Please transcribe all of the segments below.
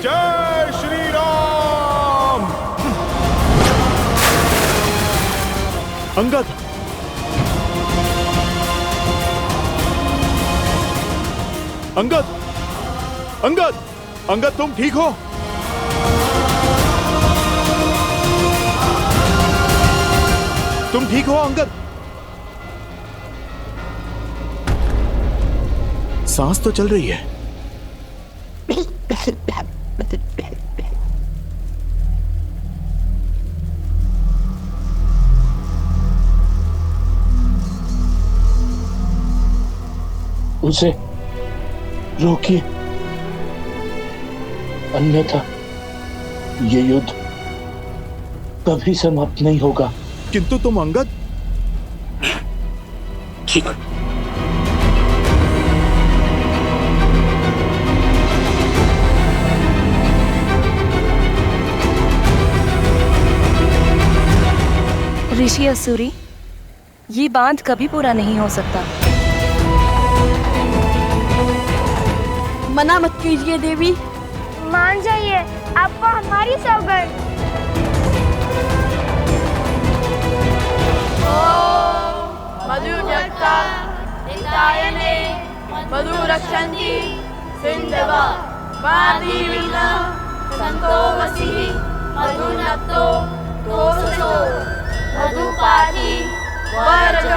जय श्री राम। अंगद, अंगद, अंगद, अंगद, तुम ठीक हो? तुम ठीक हो अंगद? सांस तो चल रही है। उसे रोकिए, अन्यथा ये युद्ध कभी समाप्त नहीं होगा। किंतु तुम अंगद, ठीक। ऋषि असुरी, ये बांध कभी पूरा नहीं हो सकता। मना मत कीजिए देवी। मान जाइए, आपको हमारी सौगंध। मधुजक्ता नितायने मधु रक्षन्ति सिन्धवा वादिविल्ला संतो वसी मधुनक्तो तोसो मधुपाति वरज।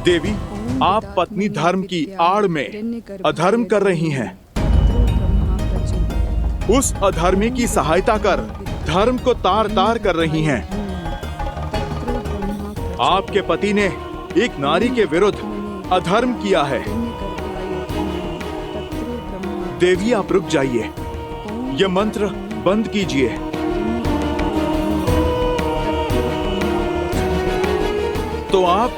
देवी, आप पत्नी धर्म की आड़ में अधर्म कर रही हैं। उस अधर्मी की सहायता कर धर्म को तार तार कर रही हैं। आपके पति ने एक नारी के विरुद्ध अधर्म किया है। देवी, आप रुक जाइए, यह मंत्र बंद कीजिए। तो आप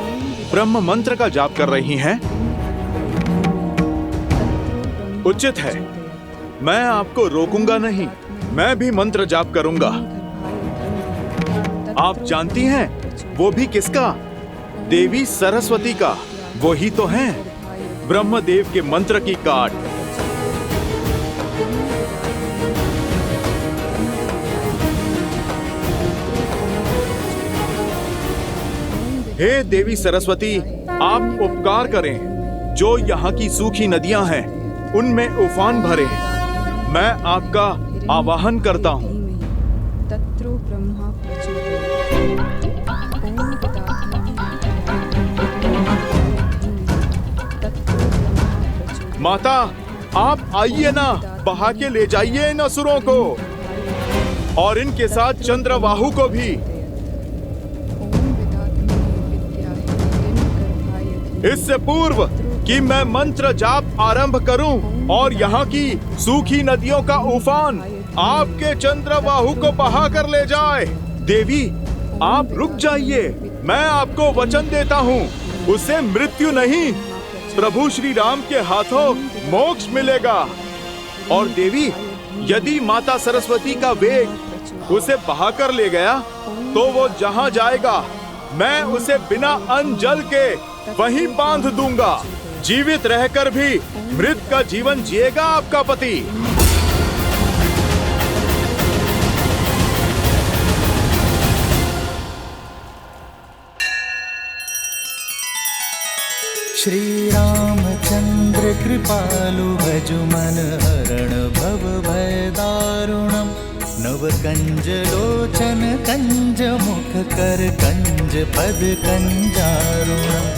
ब्रह्म मंत्र का जाप कर रही हैं? उचित है, मैं आपको रोकूंगा नहीं, मैं भी मंत्र जाप करूंगा। आप जानती हैं वो भी किसका? देवी सरस्वती का। वो ही तो हैं ब्रह्मदेव के मंत्र की काट। हे देवी सरस्वती, आप उपकार करें, जो यहाँ की सूखी नदियां हैं उनमें उफान भरे। मैं आपका आवाहन करता हूँ। माता, आप आइए ना, बहा के ले जाइए इन असुरों को और इनके साथ चंद्रवाहु को भी। इससे पूर्व कि मैं मंत्र जाप आरंभ करूं और यहाँ की सूखी नदियों का उफान आपके चंद्रवाहु को बहा कर ले जाए। देवी, आप रुक जाइए, मैं आपको वचन देता हूँ, उसे मृत्यु नहीं, प्रभु श्री राम के हाथों मोक्ष मिलेगा। और देवी, यदि माता सरस्वती का वेग उसे बहा कर ले गया तो वो जहाँ जाएगा मैं उसे बिना अन्न जल के वहीं बांध दूंगा। जीवित रहकर भी मृत का जीवन जिएगा आपका पति। श्री रामचंद्र कृपालु भजु मन हरण भव भय दारुणम। नव कंज लोचन कंज मुख कर कंज पद कंजारुणम।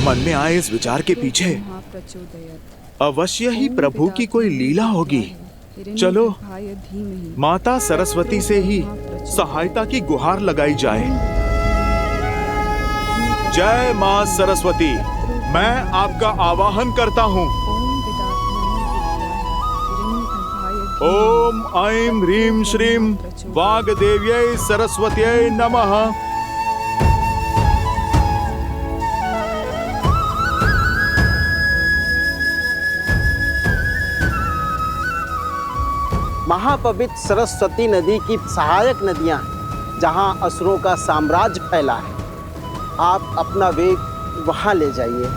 मन में आए इस विचार के पीछे अवश्य ही प्रभु की कोई लीला होगी। चलो माता सरस्वती से ही सहायता की गुहार लगाई जाए। जय माँ सरस्वती, मैं आपका आवाहन करता हूँ। ओम ऐं ह्रीं श्रीं वाग्देव्यै सरस्वत्यै नमः। महापवित्र सरस्वती नदी की सहायक नदियां हैं, जहां असुरों का साम्राज्य फैला है। आप अपना वेग वहां ले जाइए।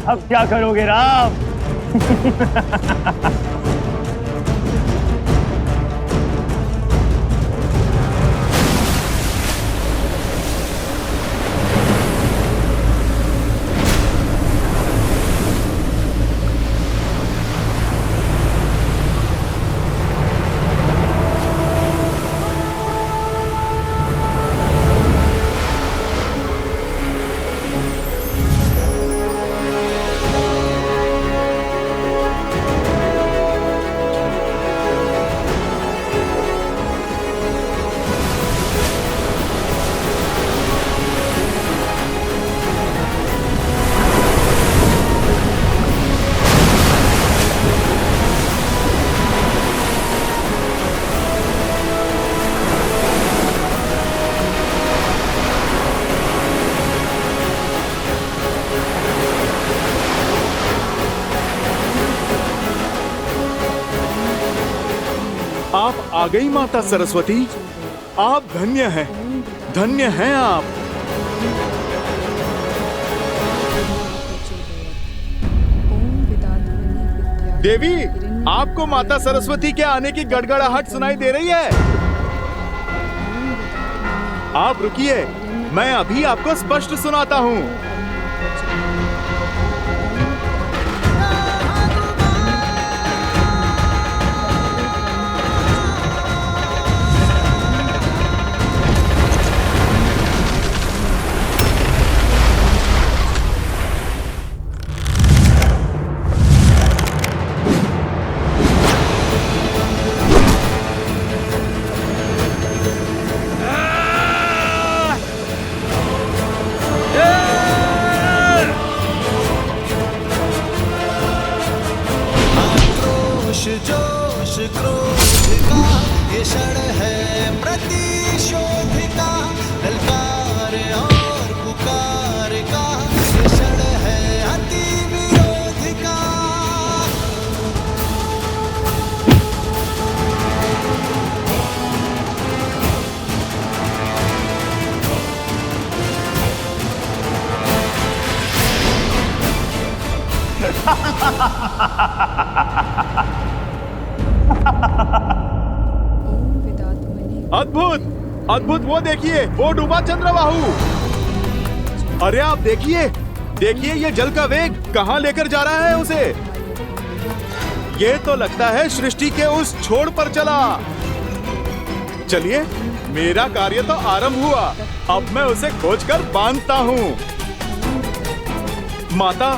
अब क्या करोगे राम? आप आ गई माता सरस्वती, आप धन्य हैं, धन्य हैं आप। देवी, आपको माता सरस्वती के आने की गड़गड़ाहट सुनाई दे रही है? आप रुकिए, मैं अभी आपको स्पष्ट सुनाता हूँ। जोश क्रोध का ये क्षण है प्रतिशोध का, ललकार और पुकार का ये क्षण है अति विरोध का। अद्भुत, अद्भुत, वो देखिए, वो डूबा चंद्रबाहु। अरे आप देखिए, देखिए ये जल का वेग कहाँ लेकर जा रहा है उसे। ये तो लगता है सृष्टि के उस छोर पर चला। चलिए, मेरा कार्य तो आरंभ हुआ, अब मैं उसे खोजकर बांधता हूँ। माता,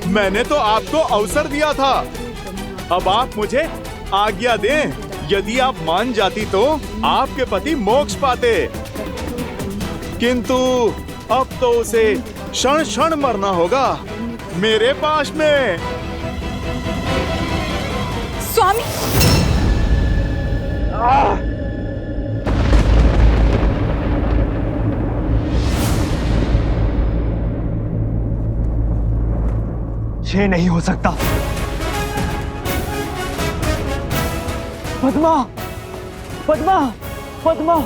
मैंने तो आपको अवसर दिया था, अब आप मुझे आज्ञा दें। यदि आप मान जाती तो आपके पति मोक्ष पाते, किंतु अब तो उसे क्षण क्षण मरना होगा मेरे पास में। स्वामी, ये नहीं हो सकता। पद्मा, पद्मा, पद्मा।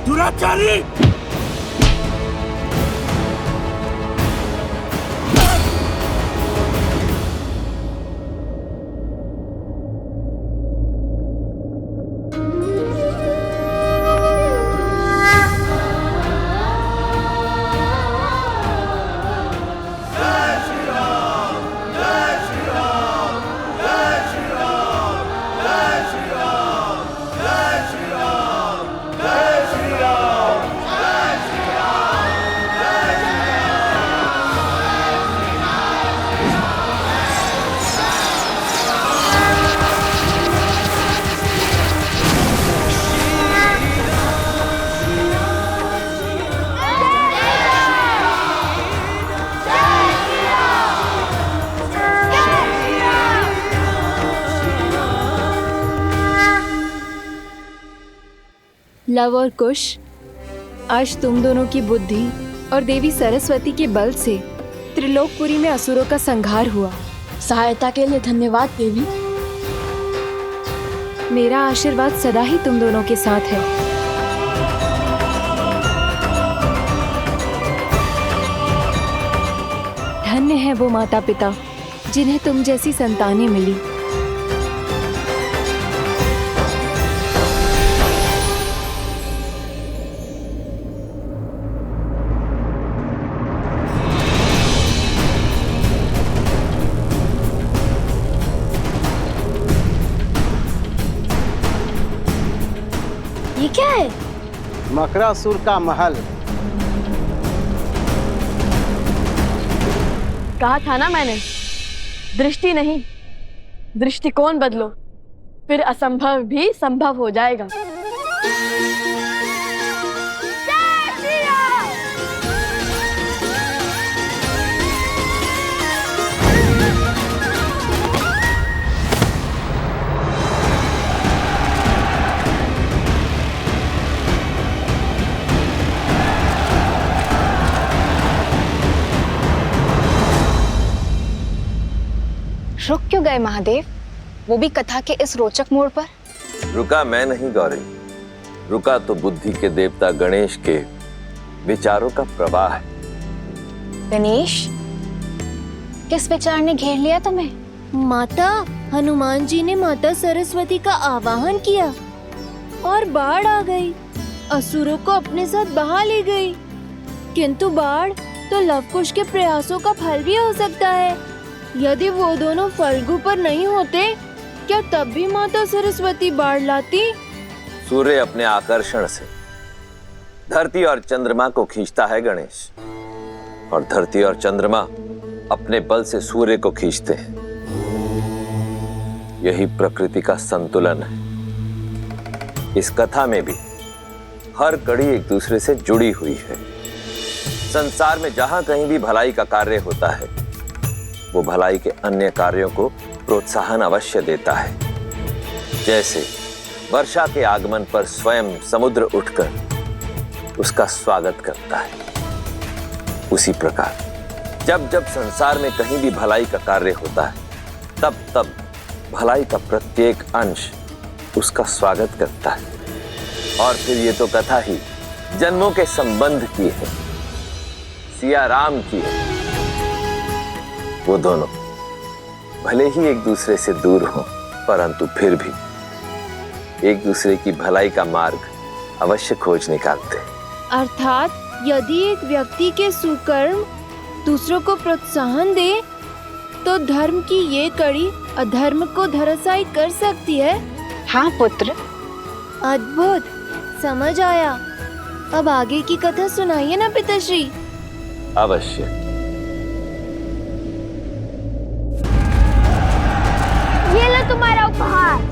दुराचारी! लव और कुश, आज तुम दोनों की बुद्धि और देवी सरस्वती के बल से त्रिलोकपुरी में असुरों का संहार हुआ। सहायता के लिए धन्यवाद देवी। मेरा आशीर्वाद सदा ही तुम दोनों के साथ है। धन्य है वो माता पिता जिन्हें तुम जैसी संतानें मिली। ये क्या है? मकरासुर का महल। कहा था ना मैंने, दृष्टि नहीं दृष्टिकोण बदलो, फिर असंभव भी संभव हो जाएगा। रुक क्यों गए महादेव, वो भी कथा के इस रोचक मोड़ पर? रुका मैं नहीं गौरी, रुका तो बुद्धि के देवता गणेश के विचारों का प्रवाह है। गणेश, किस विचार ने घेर लिया तुम्हें? माता, हनुमान जी ने माता सरस्वती का आवाहन किया और बाढ़ आ गई, असुरों को अपने साथ बहा ले गई। किंतु बाढ़ तो लवकुश के प्रयासों का फल भी हो सकता है। यदि वो दोनों फल्गु पर नहीं होते, क्या तब भी माता सरस्वती बाढ़ लाती? सूर्य अपने आकर्षण से धरती और चंद्रमा को खींचता है गणेश, और धरती और चंद्रमा अपने बल से सूर्य को खींचते हैं। यही प्रकृति का संतुलन है। इस कथा में भी हर कड़ी एक दूसरे से जुड़ी हुई है। संसार में जहां कहीं भी भलाई का कार्य होता है, वो भलाई के अन्य कार्यों को प्रोत्साहन अवश्य देता है। जैसे वर्षा के आगमन पर स्वयं समुद्र उठकर उसका स्वागत करता है, उसी प्रकार जब जब संसार में कहीं भी भलाई का कार्य होता है, तब तब भलाई का प्रत्येक अंश उसका स्वागत करता है। और फिर ये तो कथा ही जन्मों के संबंध की है, सिया राम की है। वो दोनों भले ही एक दूसरे से दूर हों, परंतु फिर भी एक दूसरे की भलाई का मार्ग अवश्य खोज निकालते हैं। अर्थात यदि एक व्यक्ति के सुकर्म दूसरों को प्रोत्साहन दे, तो धर्म की ये कड़ी अधर्म को धराशायी कर सकती है। हाँ पुत्र। अद्भुत। समझ आया। अब आगे की कथा सुनाइए ना पिताश्री। अवश्य। ये लो तुम्हारा उपहार।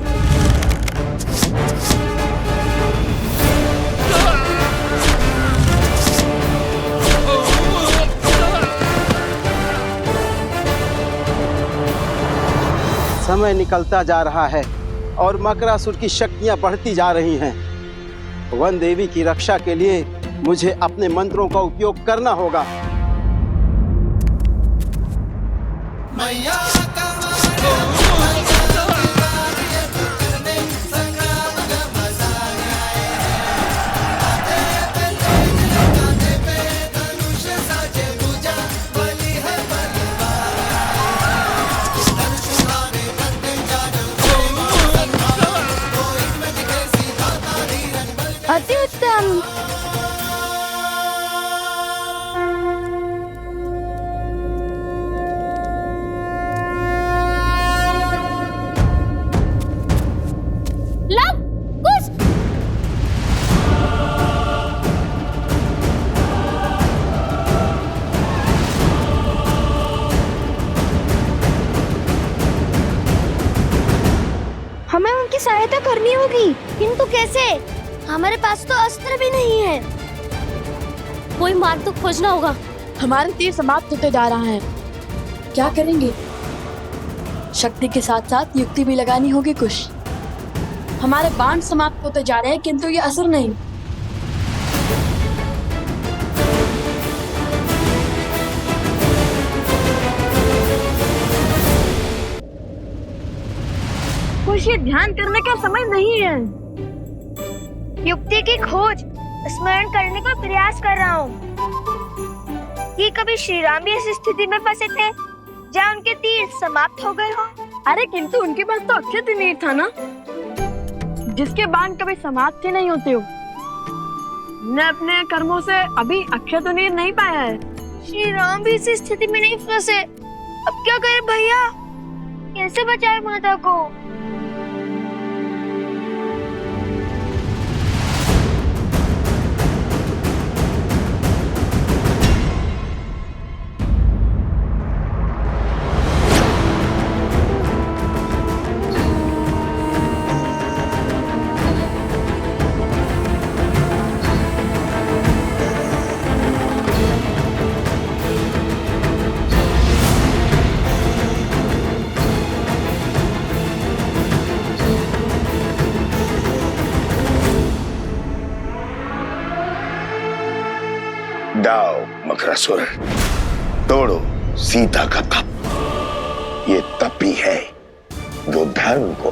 समय निकलता जा रहा है और मकरासुर की शक्तियां बढ़ती जा रही हैं। वन देवी की रक्षा के लिए मुझे अपने मंत्रों का उपयोग करना होगा। मैया अति उत्तम। लव कुछ हमें उनकी सहायता करनी होगी, किंतु कैसे? हमारे पास तो अस्त्र भी नहीं है। कोई मार्ग तो खोजना होगा। हमारे तीर समाप्त होते जा रहा है। क्या करेंगे? शक्ति के साथ साथ युक्ति भी लगानी होगी कुछ। हमारे बाण समाप्त होते जा रहे हैं किंतु ये असर नहीं। कुछ ये ध्यान करने का समय नहीं है। युक्ति की खोज स्मरण करने का प्रयास कर रहा हूँ। कि कभी श्री राम भी इस स्थिति में फंसे थे जहाँ उनके तीर समाप्त हो गए हो। अरे किंतु उनके पास तो अक्षय तीर था ना, जिसके बाण कभी समाप्त ही नहीं होते हो। ने अपने कर्मों से अभी अक्षय तीर नहीं पाया है। श्री राम भी इस स्थिति में नहीं फंसे। अब क्या करें भैया? कैसे बचाए माता को? दाओ मकरासुर, तोड़ो सीता का तप। ये तप ही है जो धर्म को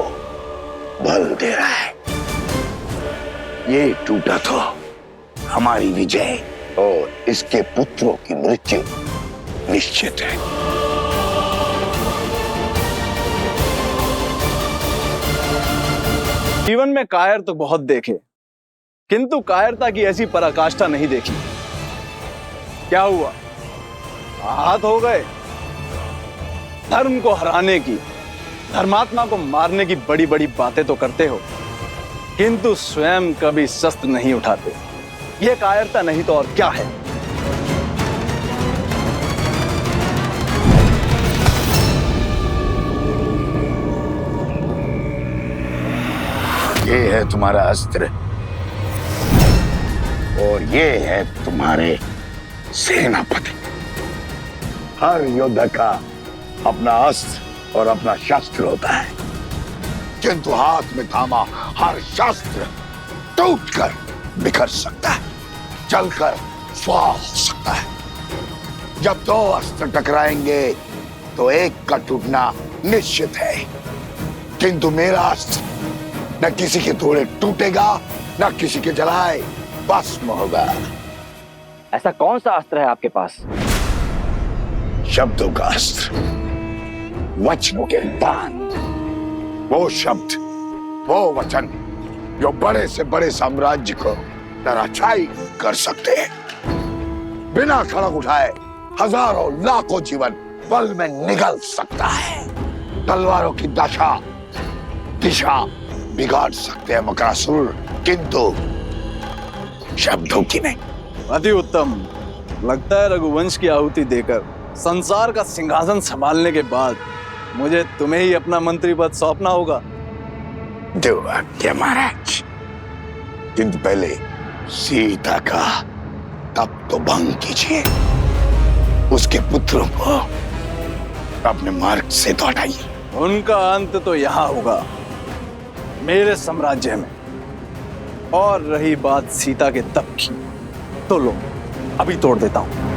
बल दे रहा है। ये टूटा तो हमारी विजय और इसके पुत्रों की मृत्यु निश्चित है। जीवन में कायर तो बहुत देखे, किंतु कायरता की ऐसी पराकाष्ठा नहीं देखी। क्या हुआ? आहत हो गए? धर्म को हराने की, धर्मात्मा को मारने की बड़ी बड़ी बातें तो करते हो, किंतु स्वयं कभी शस्त्र नहीं उठाते। यह कायरता नहीं तो और क्या है? ये है तुम्हारा अस्त्र और ये है तुम्हारे सेनापति। हर योद्धा का अपना अस्त्र और अपना शस्त्र होता है, किंतु हाथ में थामा हर शस्त्र टूटकर बिखर सकता है, जलकर स्वाह हो सकता है। जब दो अस्त्र टकराएंगे तो एक का टूटना निश्चित है, किंतु मेरा अस्त्र न किसी के थोड़े टूटेगा न किसी के जलाए भस्म होगा। ऐसा कौन सा अस्त्र है आपके पास? शब्दों का अस्त्र, वचनों के बाण। वो शब्द, वो वचन जो बड़े से बड़े साम्राज्य को धराशायी कर सकते हैं। बिना खड़क उठाए हजारों लाखों जीवन पल में निगल सकता है। तलवारों की दिशा बिगाड़ सकते हैं मकरासुर, किंतु शब्दों की नहीं। अति उत्तम। लगता है रघुवंश की आहुति देकर संसार का सिंहासन संभालने के बाद मुझे तुम्हें ही अपना मंत्री पद सौंपना होगा। दो आज्ञा महाराज, किंतु पहले सीता का तप तो भंग कीजिए, उसके पुत्रों को अपने मार्ग से तो हटाइए। उनका अंत तो यहाँ होगा, मेरे साम्राज्य में। और रही बात सीता के तप की, तो लो अभी तोड़ देता हूं।